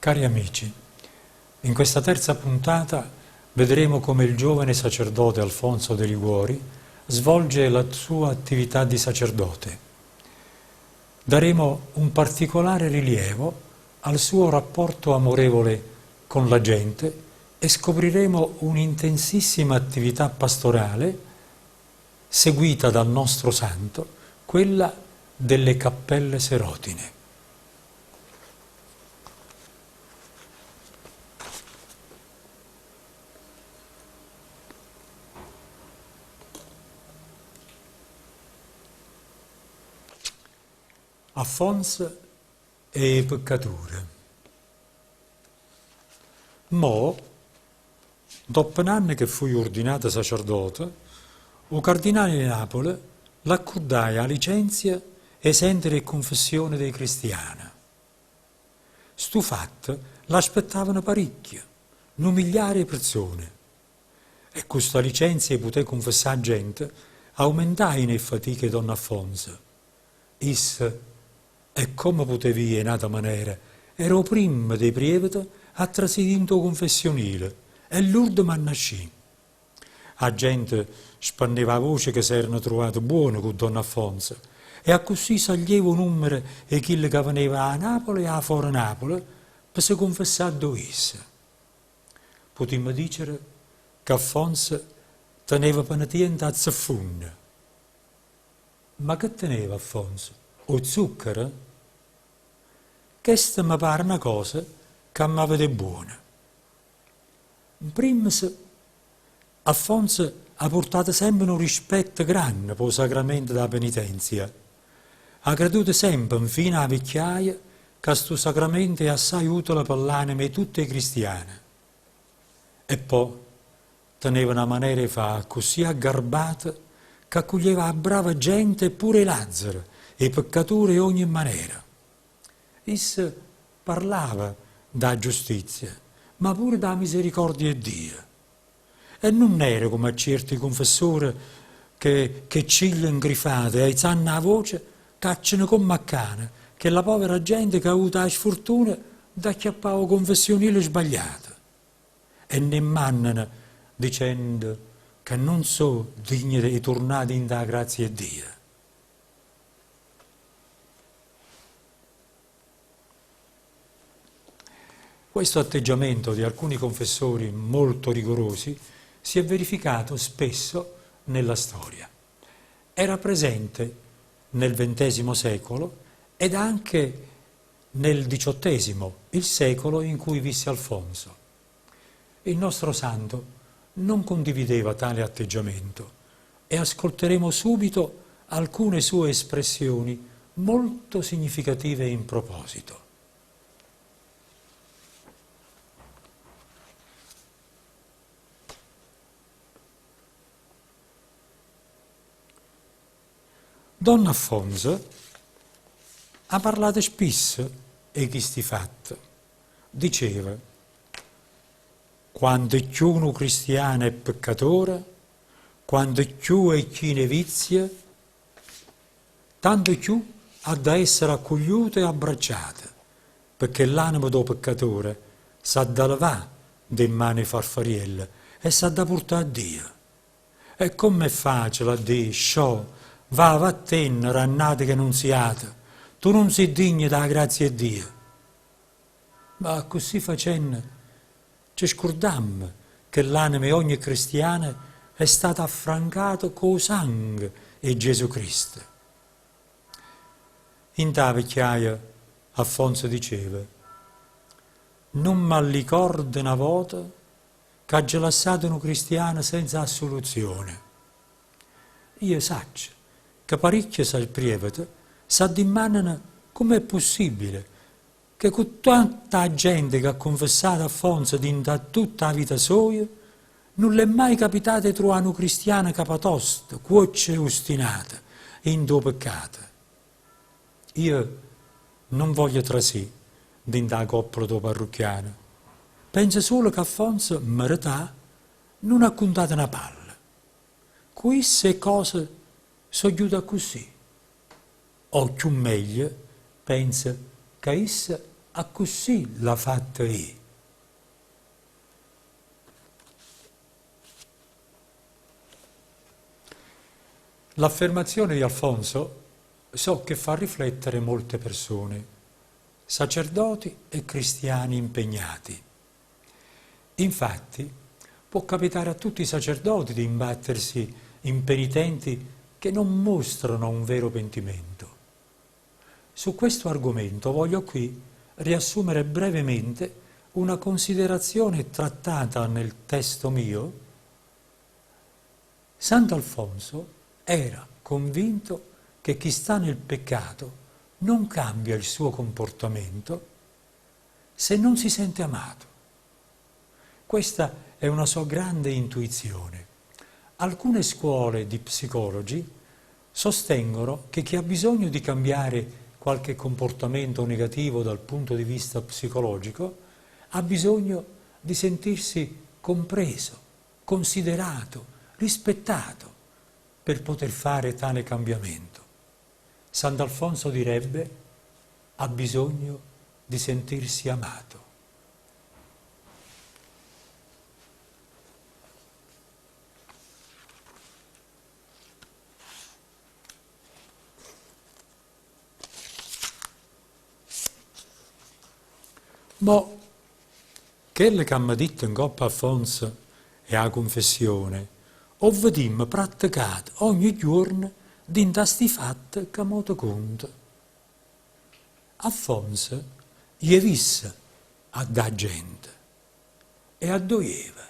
Cari amici, in questa terza puntata vedremo come il giovane sacerdote Alfonso de Liguori svolge la sua attività di sacerdote. Daremo un particolare rilievo al suo rapporto amorevole con la gente e scopriremo un'intensissima attività pastorale seguita dal nostro santo, quella delle cappelle serotine. Alfonso e peccature. Mo, dopo un anno che fui ordinato sacerdote, il cardinale di Napoli l'accordai a licenzia e sentire confessione dei cristiani. Stu fatto l'aspettavano parecchio, un migliaio di persone. E questa licenzia poté confessare gente, aumentai le fatiche don Alfonso. Isse, e come potevi in nata maniera, ero prima dei previti a trasidinto confessionile e l'urdo m'annascì. La gente spanneva la voce che si erano trovati buoni con don Alfonso e a così saglieva un numero e chi che veniva a Napoli e a fuori Napoli per si confessare dovesse. Potremmo dire che Alfonso teneva penitente a zaffunna. Ma che teneva Alfonso? O zucchero? Questa mi pare una cosa che mi vede buona. In primis, Alfonso ha portato sempre un rispetto grande per il sacramento della penitenzia. Ha creduto sempre, fino alla vecchiaia, che questo sacramento è assai utile per l'anima di tutti i cristiani. E poi teneva una maniera di fare così aggarbata che accoglieva la brava gente e pure i Lazzaro e i peccatori in ogni maniera. Essa parlava da giustizia, ma pure da misericordia di Dio. E non era come a certi confessori che ciglia ingrifate e alzano la voce, cacciano come a cane, che la povera gente che ha avuto la sfortuna da acchiappare confessionile sbagliata. E ne mannano dicendo che non so degni di tornare in da grazia di Dio. Questo atteggiamento di alcuni confessori molto rigorosi si è verificato spesso nella storia. Era presente nel XX secolo ed anche nel XVIII, il secolo in cui visse Alfonso. Il nostro santo non condivideva tale atteggiamento e ascolteremo subito alcune sue espressioni molto significative in proposito. Don Alfonso ha parlato spesso di questi fatti. Diceva, quando più uno cristiano è peccatore, quando più è chi ne vizia, tanto più ha da essere accogliuto e abbracciato, perché l'anima del peccatore sa da levare delle mani farfarielle e sa da portare a Dio. E com'è facile a dire, sciò, va a te, rannate che non siate, tu non sei degno della grazia di Dio. Ma così facendo ci scordiamo che l'anima di ogni cristiano è stata affrancata col sangue di Gesù Cristo. In ta vecchiaia Alfonso diceva, non mi ricordo una volta che ha lasciato un cristiano senza assoluzione. Io saccio che parecchie salprievate s'addimannano com'è possibile che con tanta gente che ha confessato Alfonso da tutta la vita sua, non le è mai capitato di trovare un cristiano capatosto, cuoccia e ostinata, in tuo peccato. Io non voglio trasì dentro la coppola tuo parrucchiano. Penso solo che Alfonso, merità, non ha contato una palla. Queste cose sono giuda così. O più meglio, pensa che essa a così l'ha fatta è. L'affermazione di Alfonso so che fa riflettere molte persone, sacerdoti e cristiani impegnati. Infatti, può capitare a tutti i sacerdoti di imbattersi in penitenti che non mostrano un vero pentimento. Su questo argomento voglio qui riassumere brevemente una considerazione trattata nel testo mio. Sant'Alfonso era convinto che chi sta nel peccato non cambia il suo comportamento se non si sente amato. Questa è una sua grande intuizione. Alcune scuole di psicologi sostengono che chi ha bisogno di cambiare qualche comportamento negativo dal punto di vista psicologico ha bisogno di sentirsi compreso, considerato, rispettato per poter fare tale cambiamento. Sant'Alfonso direbbe: ha bisogno di sentirsi amato. Mo, quelle che mi detto in coppa Alfonso e a confessione, ho vediamo praticato ogni giorno dinta sti fatti che mo te conto. Alfonso gli visse a da gente e addoieva.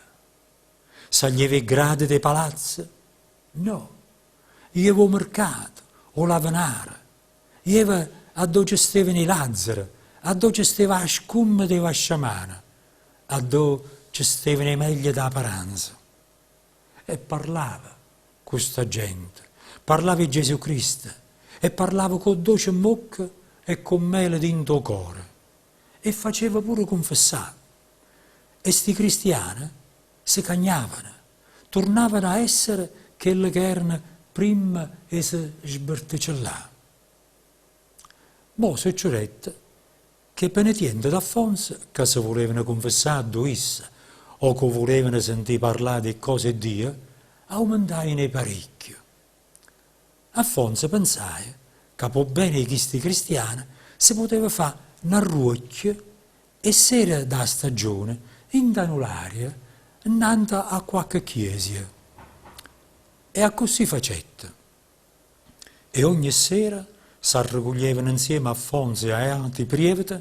Se gli aveva grade dei palazzi? No. Gli aveva mercato o la venara. Gli aveva a dove stavano i Lazzari, a dove stava la scumma dei vasciamana, a dove stavano i meglio da paranza. E parlava questa gente, parlava di Gesù Cristo e parlava con dolce in bocca e con mele dentro il cuore e faceva pure confessare. E sti cristiani si cagnavano, tornavano a essere quelli che erano prima e si sberticellava. Mo' succedette che penitenti d'Alfonso che si volevano confessare a Duissa o che volevano sentire parlare di cose di Dio, aumentavano parecchio. Alfonso pensava che per bene di questi cristiani si poteva fare una ruocchia e sera da stagione indanularia innanzi a qualche chiesa. E a così facette. E ogni sera si raccoglievano insieme a Alfonso e a altri previti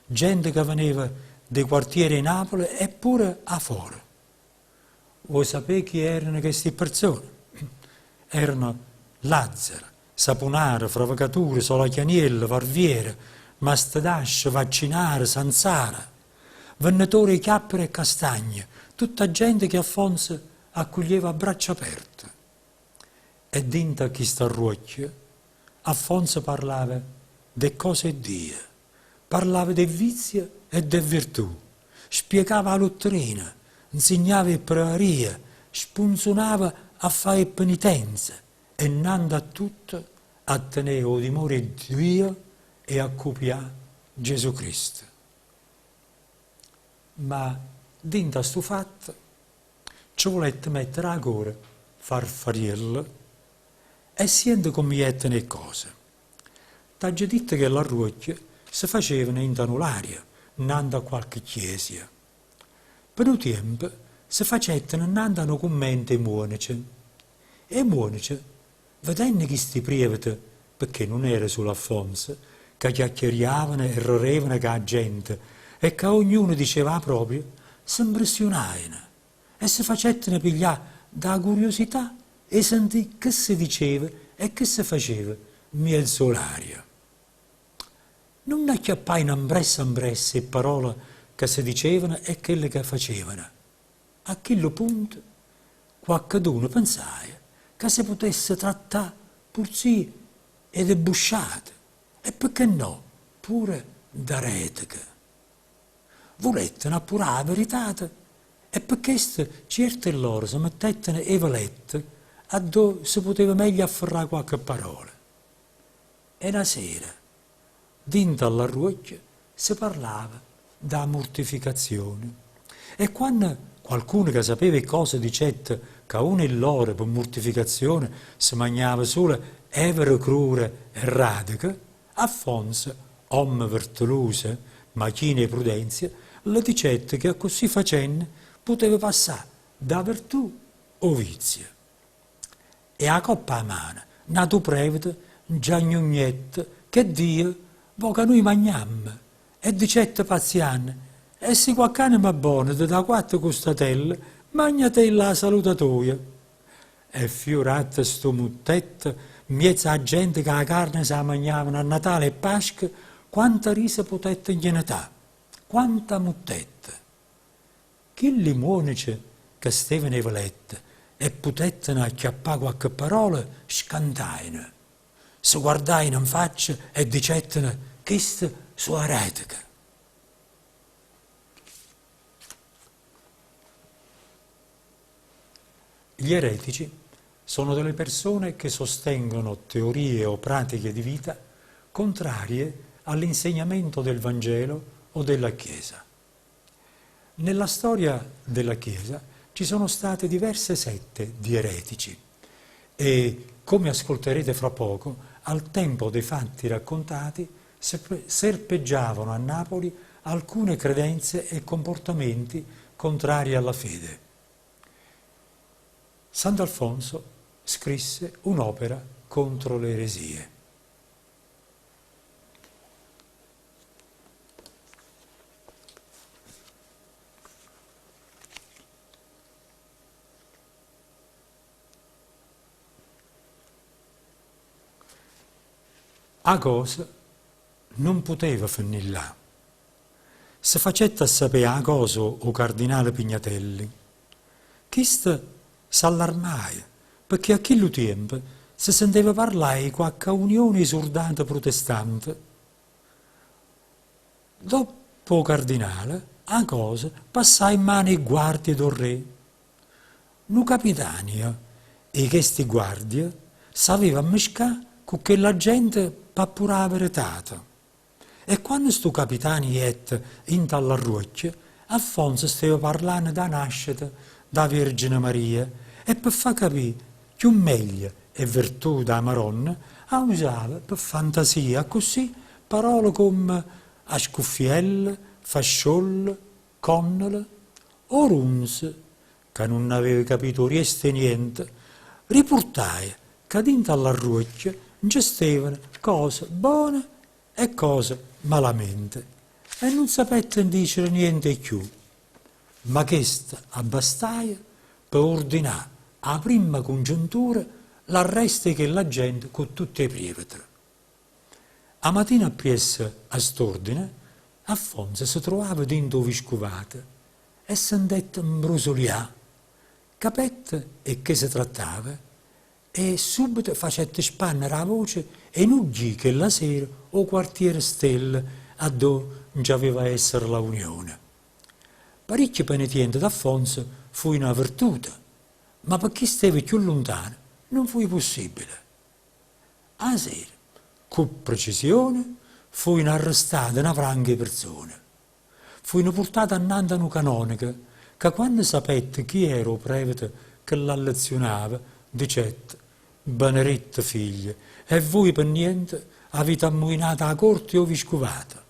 gente che veniva dei quartieri di Napoli e pure a fuori. Vuoi sapere chi erano queste persone? Erano Lazzaro, Saponara, Fravacature, Solachianiello, Varviere, Mastadascio, Vaccinare, Sanzara, venditori di chiappere e castagne, tutta gente che Alfonso accoglieva a braccia aperte. E dinta a chi sta ruocchio, Alfonso parlava de cose di Dio, parlava de vizi e de virtù, spiegava la dottrina, insegnava il praria, spunzonava a fare penitenza e innanzi a tutto a tenere o dimore di Dio e a copiare Gesù Cristo. Ma dinta a sto fatto ci volette mettere a cuore farfariello e siente come jettono le cose. T'ha già detto che la ruocchia si facevano in tanularia, innanzi a qualche chiesa. Per un tempo si facettano innanzi a un commento i monaci. E i monaci, vedendo questi previti, perché non era solo Alfonso, che chiacchieravano e ridevano con la gente e che ognuno diceva proprio, si impressionavano e si facettano pigliare da curiosità e sentì che si diceva e che si faceva miel solaria. Non acchiappai in ambresse e parole che si dicevano e quelle che facevano. A quello punto, qualcuno pensava che si potesse trattare pursi e di busciate, e perché no, pure d'eretiche. Volettero appurare la verità e per questo certe loro si mettettero e valette a dove si poteva meglio afferrare qualche parola. E una sera, dinto alla ruocchia, si parlava da mortificazione. E quando qualcuno che sapeva cose dicette che uno in loro per mortificazione si mangiava solo evere crure e radiche, Affonso, uomo virtuoso, macchina e prudenzia, le dicette che così facendo poteva passare da virtù o vizio. E a coppa a mano, nato prevede, giagnugnette, che Dio, vo che noi mangiamo, e dicette paziane, e se qualcuno mi buono da quattro costatelle, magnatella la salutatoia. E fioratta sto muttetto, miezza a gente che la carne se la mangiavano a Natale e Pasqua, quanta risa potette gliene dà, quanta muttetta. Chi limonice che stevano e valette e potettero acchiappare qualche parola, scantaino. Si guardaino in faccia e dicettero questa sua eretica. Gli eretici sono delle persone che sostengono teorie o pratiche di vita contrarie all'insegnamento del Vangelo o della Chiesa. Nella storia della Chiesa ci sono state diverse sette di eretici e, come ascolterete fra poco, al tempo dei fatti raccontati serpeggiavano a Napoli alcune credenze e comportamenti contrari alla fede. Sant'Alfonso scrisse un'opera contro le eresie. A cosa non poteva finire là. Se facette a sapere a cosa o cardinale Pignatelli, chiste s'allarmaia, perché a quel tempo si sentiva parlare di qualche unione esordante protestante. Dopo il cardinale, a cosa passai in mano ai guardie del re. Nu capitania e questi guardie sapeva mescare con quella gente pappura la verità. E quando sto capitani et in talla ruocchia, Alfonso stava parlando da nascita da Vergine Maria e per far capire che un meglio e virtù da Maronna usava per fantasia così parole come ascuffielle, fasciolle, connole, orunze, che non aveva capito rieste niente, riportai che dentro alla ruocchia gestivano cose buone e cose malamente e non sapette dicere niente più. Ma questa abbastaia per ordinare a prima congiuntura l'arresto che la gente con tutte le prevete. A mattina appresso a st'ordine, Alfonso si trovava dentro vescovata e s'andette imbrosolià, capette e che si trattava e subito facette spannere la voce e nuggi che la sera o quartiere stelle a dove già aveva essere la unione. Parecchi penitenti d'Alfonso fu una virtù, ma per chi stava più lontano non fu possibile. A sera, con precisione, fu arrestata una franca persona. Fu portata annanzi a una canonica, che quando sapette chi era il prevete che la lezionava, dicette: «Benedetta figlia, e voi per niente avete ammuinato la corte o vescovata».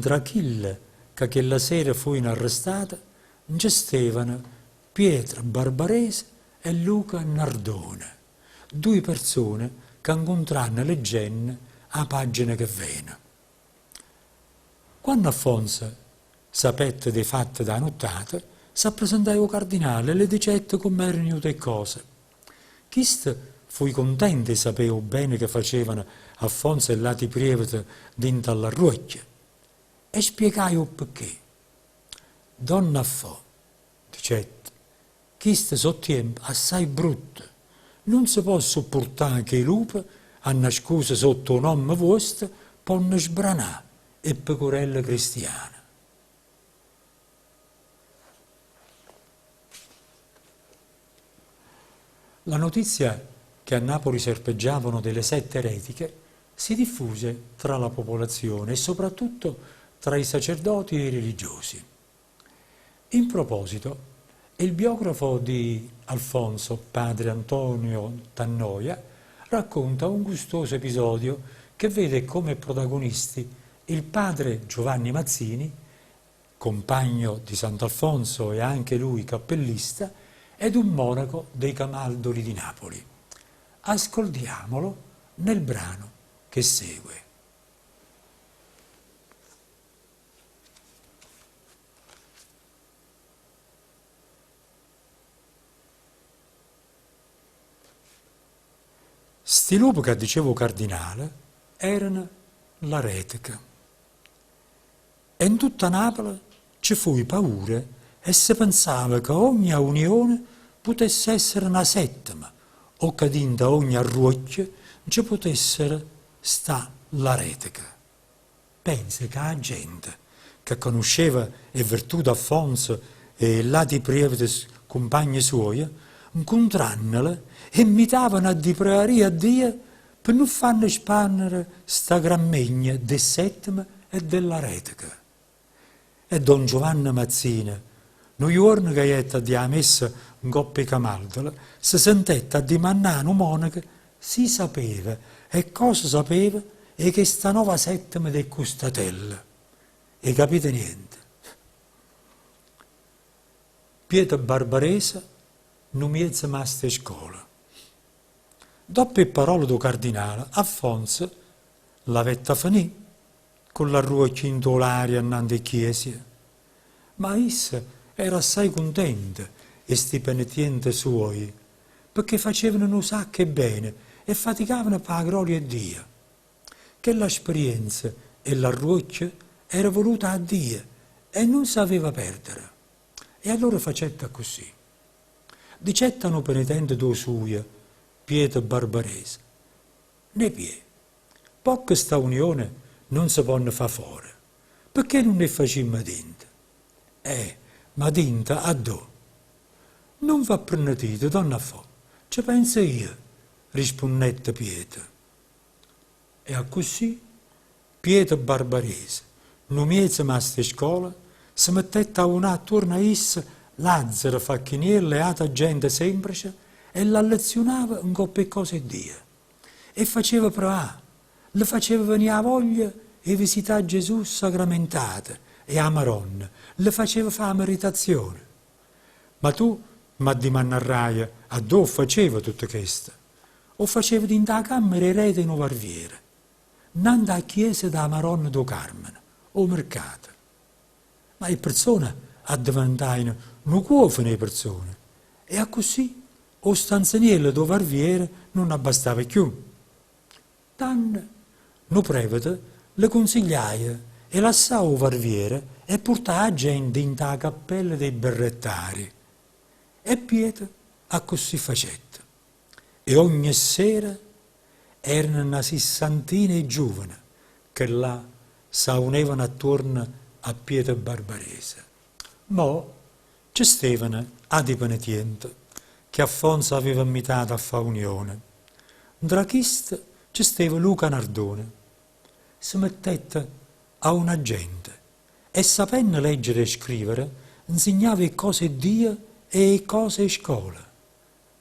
Tra quelle che quella sera fu arrestata, gestivano Pietro Barbarese e Luca Nardone, due persone che incontranno le genne a pagina che viene. Quando Alfonso sapette dei fatti da nottata, si presentò al cardinale e le dicette come erano le cose. Chiste fu contento di sapere bene che facevano Alfonso e lati prevete dentro alla ruocchia e spiegai il perché. Donna Affò, dicette, chiste so tempo assai brutto, non si può sopportare che i lupi, a nascosto sotto un nome vostro, ponno sbranare e pecorelle cristiane. La notizia che a Napoli serpeggiavano delle sette eretiche si diffuse tra la popolazione e soprattutto tra i sacerdoti e i religiosi. In proposito, il biografo di Alfonso, padre Antonio Tannoia, racconta un gustoso episodio che vede come protagonisti il padre Giovanni Mazzini, compagno di Sant'Alfonso e anche lui cappellista, ed un monaco dei Camaldoli di Napoli. Ascoltiamolo nel brano che segue. Sti lupi che dicevo cardinale erano l'eretica. E in tutta Napoli ci fu paura e si pensava che ogni unione potesse essere una settima o che dinta ogni arruocchio ci potesse sta l'eretica. Pensa che la gente che conosceva e virtù d'Alfonso e lati prevede compagni suoi, incontrannole e imitavano a di pregare a Dio per non farne spannere sta grammegna del settima e dell'eretica. E Don Giovanni Mazzina, no giorno che era di a messa in coppia camaldola, si sentette a dimannare un monaco, si sapeva, e cosa sapeva, e che sta nuova settima del Custatella. E capite niente? Pietro Barbaresa non mi è rimasto a scuola. Dopo le parole del cardinale, Alfonso l'avetta finì con la ruocchia in l'aria annante in chiesa. Ma essa era assai contenta e sti penitenti suoi, perché facevano un sacco bene e faticavano per la gloria di Dio. Che l'esperienza e la ruocchia era voluta a Dio e non sapeva perdere. E allora facetta così. Dicettano penitente do suia, Pietro Barbarese. Ne pie, poco sta unione non si può fare fuori, perché non ne facciamo dinta? Ma dinta a do. Non va prendete, donna fa, ci penso io, rispondette Pietro. E a così Pietro Barbarese, non mi è rimasto a scuola, si mettette a un'altra attorno a essa Lazzaro, Facchiniello e altra gente semplice e la lezionava un po' per cose Dio. E faceva provare, le faceva venire a voglia e visitare Gesù sacramentata e a Maronna, le faceva fare meditazione. Ma tu mi addimannarai a dove faceva tutto questo? O faceva dentro la camera e rete in Varviere, nanda a chiesa da Maronna do Carmine, o mercato. Ma le persone addiventavano non cuofono le persone, e a così o stanzaniello do Varviere non abbastava più. Tanne, no prevede, le consigliaia e lasciava o Varviere e portava gente in la cappella dei berrettari. E Pietro a così facetta. E ogni sera erano una sessantina di giovani che là s'unevano attorno a Pietro Barbarese. Mo ci stavano adi penitenti che Alfonso aveva invitato a fare unione. Tra questi ci stava Luca Nardone. Si mettette a una gente e sapendo leggere e scrivere insegnava le cose di Dio e le cose di scuola.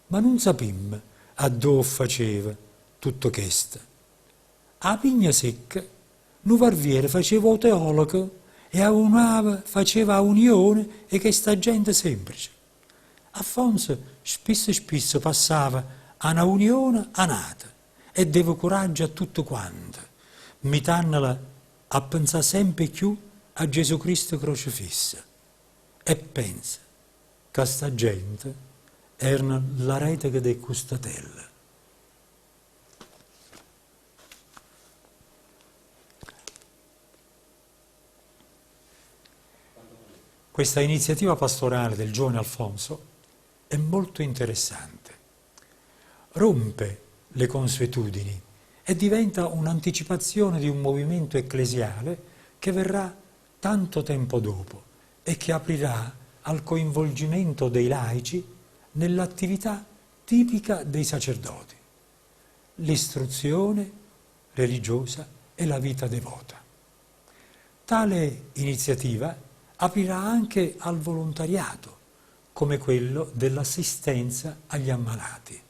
Ma non sapemmo a dove faceva tutto questo. A Pigna Secca, un Varviere faceva il teologo e a un'ave faceva unione e questa gente semplice. Alfonso spesso passava a una unione a nata e dava coraggio a tutto quanto, mitandola a pensare sempre più a Gesù Cristo crocifisso. E pensa che sta gente era la rete del Custatella. Questa iniziativa pastorale del giovane Alfonso è molto interessante. Rompe le consuetudini e diventa un'anticipazione di un movimento ecclesiale che verrà tanto tempo dopo e che aprirà al coinvolgimento dei laici nell'attività tipica dei sacerdoti. L'istruzione, religiosa e la vita devota. Tale iniziativa aprirà anche al volontariato, come quello dell'assistenza agli ammalati.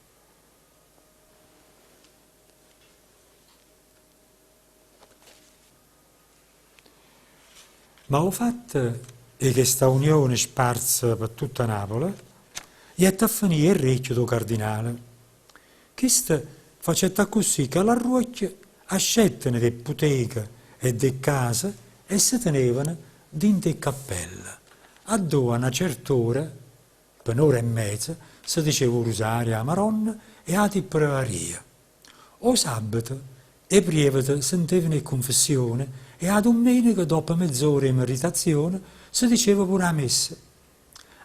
Ma il fatto è che questa unione sparsa per tutta Napoli è a finire il recchio del cardinale. Questo faceva così che la ruocchia ascettano le ipoteche e le case e si tenevano dentro le cappelle. A dove a una certa ora, per un'ora e mezza, si diceva il rosario a Maronna e a tippraria. O sabato, e prevete sentivano le confessioni e a domenica, dopo mezz'ora di meditazione, si diceva pure la messa.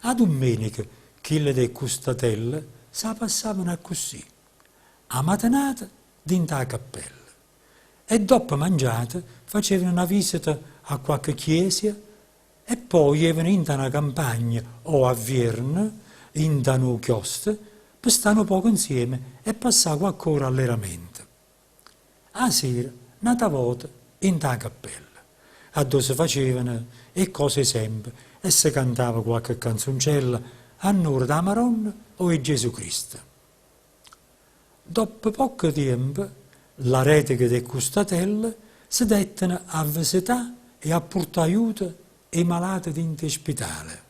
A domenica, quelle delle custatelle si passavano così, a mattinata dentro la cappella. E dopo mangiata facevano una visita a qualche chiesa e poi ivano in una campagna o a Vierna, in una chiostro, per stare un poco insieme e passare qualche ora alleramento. A sera, un'altra volta, in una cappella, a dove si facevano e cose sempre e si cantava qualche canzoncella a onore da Maronna o di Gesù Cristo. Dopo poco tempo, la rete delle custatelle si dettano a visitare e a portare aiuto ai malati dentro l'ospedale.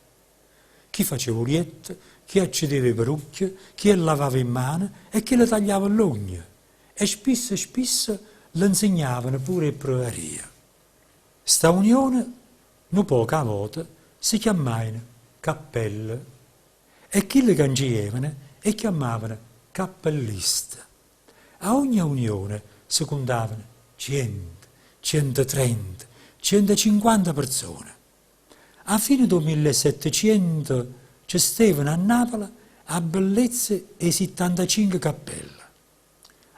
Chi faceva uliette, chi accedeva le parrucchie, chi lavava in mano e chi le tagliava l'ogna. E spesso le insegnavano pure le pruderie. Sta unione, non poca volta, si chiamavano cappelle e chi le cangievano e chiamavano cappellista. A ogni unione si contavano 100, 130, 150 persone. A fine del 1700 ci stavano a Napoli a bellezze e 75 cappelle.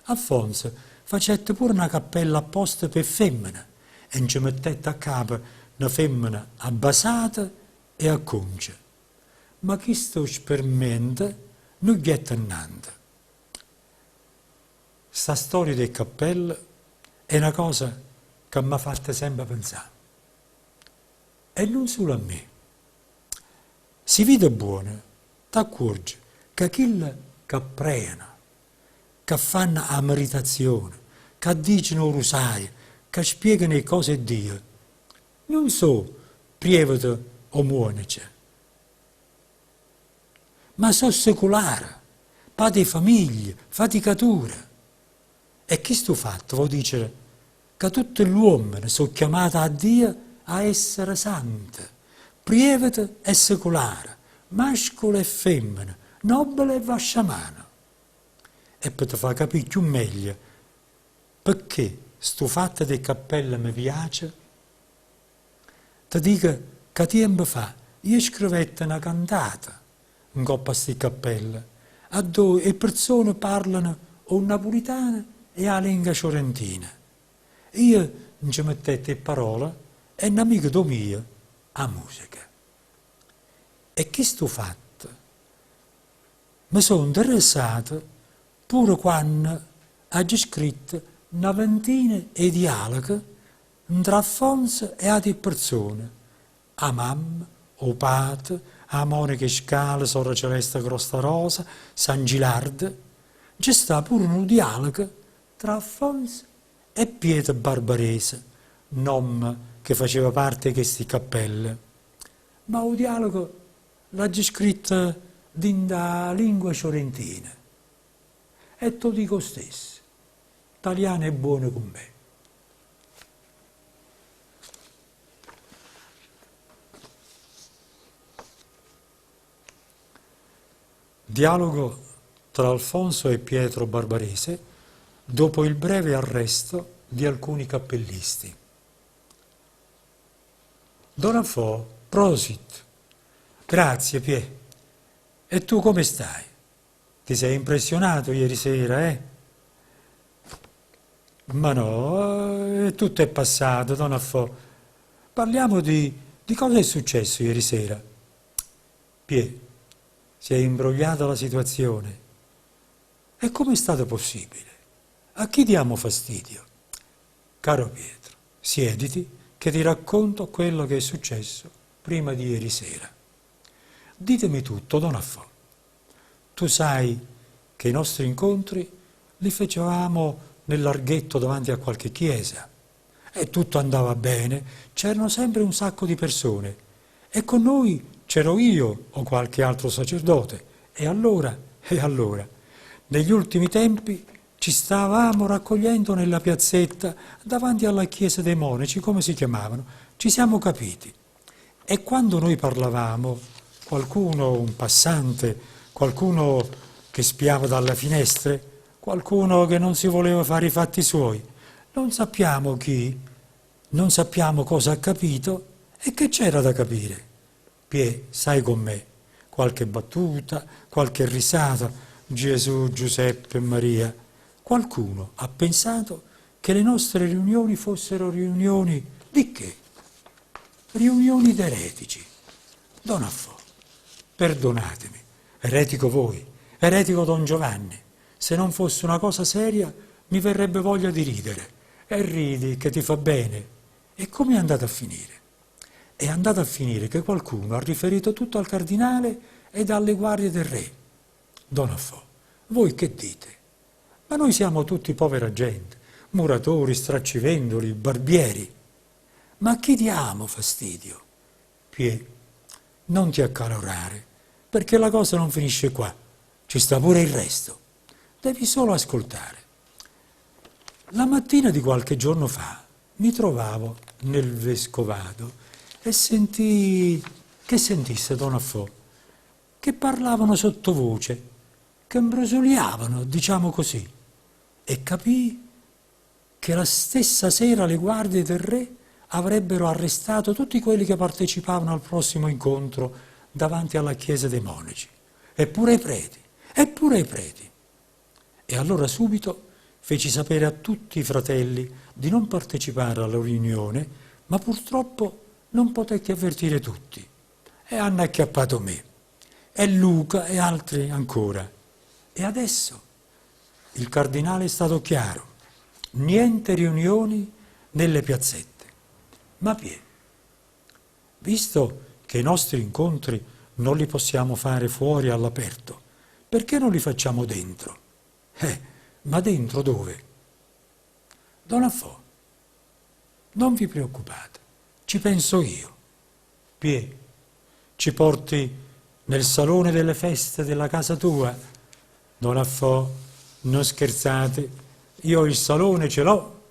Alfonso facette pure una cappella apposta per femmine e ci mettette a capo una femmina abbasata e a concia. Ma questo sperimento non gli è niente. Sta storia del cappello è una cosa che mi ha fatto sempre pensare. E non solo a me. Si vede buono, ti accorgi che quelli che pregano, che fanno la meditazione, che dicono il rosario, che spiegano le cose di Dio, non so prieviti o monaci, ma sono secolari, padre famiglie, faticature. E questo fatto vuol dire che tutti gli uomini sono chiamati a Dio a essere santi, prieviti e secolari, mascolo e femmina, nobile e vasciamano. E per ti far capire più meglio perché sto fatto di cappella mi piace, ti dico che tempo fa io scrivetti una cantata in coppa a sti cappelle, a dove le persone parlano o napolitana e la lingua fiorentina. Io non ci mettette parole e un amico mio a musica. E questo fatto mi sono interessato pure quando ha scritto una ventina di dialoghi tra Alfonso e altre persone, a mamma, o padre, a Monica Scala, Sora Celeste Crosta Rosa, San Gilardo. C'è sta pure un dialogo tra Alfonso e Pietro Barbarese, nome che faceva parte di queste cappelle. Ma il dialogo l'ha scritto in da lingua fiorentina. E ti dico stesso, italiano è buono con me. Dialogo tra Alfonso e Pietro Barbarese dopo il breve arresto di alcuni cappellisti. Don Affò, prosit. Grazie, Pie. E tu come stai? Ti sei impressionato ieri sera, eh? Ma no, tutto è passato, Don Affò. Parliamo di cosa è successo ieri sera. Pie, si è imbrogliata la situazione. E come è stato possibile? A chi diamo fastidio? caro Pietro, siediti che ti racconto quello che è successo prima di ieri sera. Ditemi tutto, Don Affò. Tu sai che i nostri incontri li facevamo nel larghetto davanti a qualche chiesa e tutto andava bene, c'erano sempre un sacco di persone e con noi c'ero io o qualche altro sacerdote e allora, negli ultimi tempi ci stavamo raccogliendo nella piazzetta davanti alla chiesa dei monaci, come si chiamavano, ci siamo capiti. E quando noi parlavamo, qualcuno, un passante, qualcuno che spiava dalle finestre, qualcuno che non si voleva fare i fatti suoi, non sappiamo chi, non sappiamo cosa ha capito e che c'era da capire. Pie, sai con me, qualche battuta, qualche risata, Gesù, Giuseppe e Maria. Qualcuno ha pensato che le nostre riunioni fossero riunioni di che? Riunioni d'eretici. Don Affò, perdonatemi, eretico voi, eretico Don Giovanni. Se non fosse una cosa seria mi verrebbe voglia di ridere. E ridi che ti fa bene. E come è andata a finire? È andata a finire che qualcuno ha riferito tutto al cardinale ed alle guardie del re. Don Affò, voi che dite? Ma noi siamo tutti povera gente, muratori, straccivendoli, barbieri. Ma a chi diamo fastidio? Pie, non ti accalorare, perché la cosa non finisce qua, ci sta pure il resto. Devi solo ascoltare. La mattina di qualche giorno fa mi trovavo nel vescovado e sentii, che sentisse Don Affò, che parlavano sottovoce, che imbrogliavano, diciamo così, e capii che la stessa sera le guardie del re avrebbero arrestato tutti quelli che partecipavano al prossimo incontro davanti alla chiesa dei monaci, eppure i preti. E allora subito feci sapere a tutti i fratelli di non partecipare alla riunione, ma purtroppo non potetti avvertire tutti. E hanno acchiappato me, e Luca e altri ancora. E adesso il cardinale è stato chiaro, niente riunioni nelle piazzette. Ma Pie, visto che i nostri incontri non li possiamo fare fuori all'aperto, perché non li facciamo dentro? Ma dentro dove? Don Affò, non vi preoccupate, ci penso io. Pie, ci porti nel salone delle feste della casa tua? Don Affò, non scherzate, io il salone ce l'ho,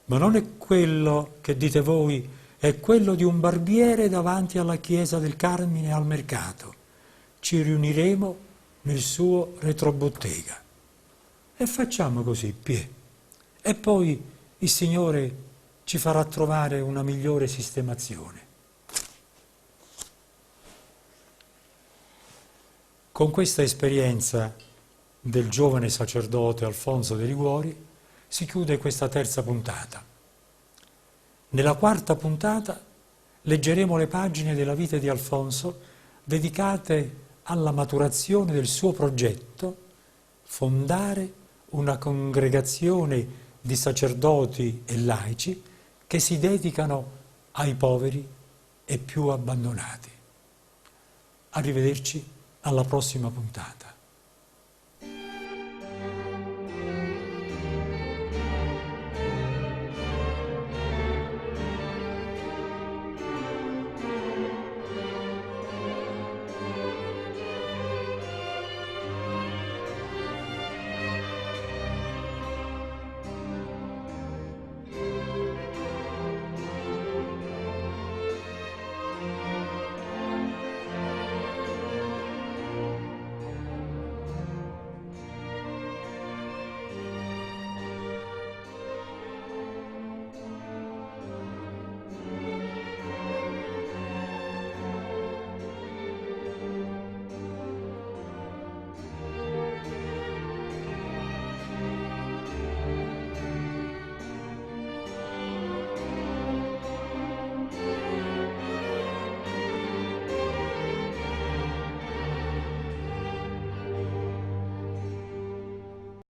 ma non è quello che dite voi, è quello di un barbiere davanti alla chiesa del Carmine al mercato. Ci riuniremo nel suo retrobottega. E facciamo così, Pie. E poi il Signore ci farà trovare una migliore sistemazione. Con questa esperienza del giovane sacerdote Alfonso de Liguori si chiude questa terza puntata. Nella quarta puntata leggeremo le pagine della vita di Alfonso dedicate alla maturazione del suo progetto, fondare una congregazione di sacerdoti e laici che si dedicano ai poveri e più abbandonati. Arrivederci alla prossima puntata.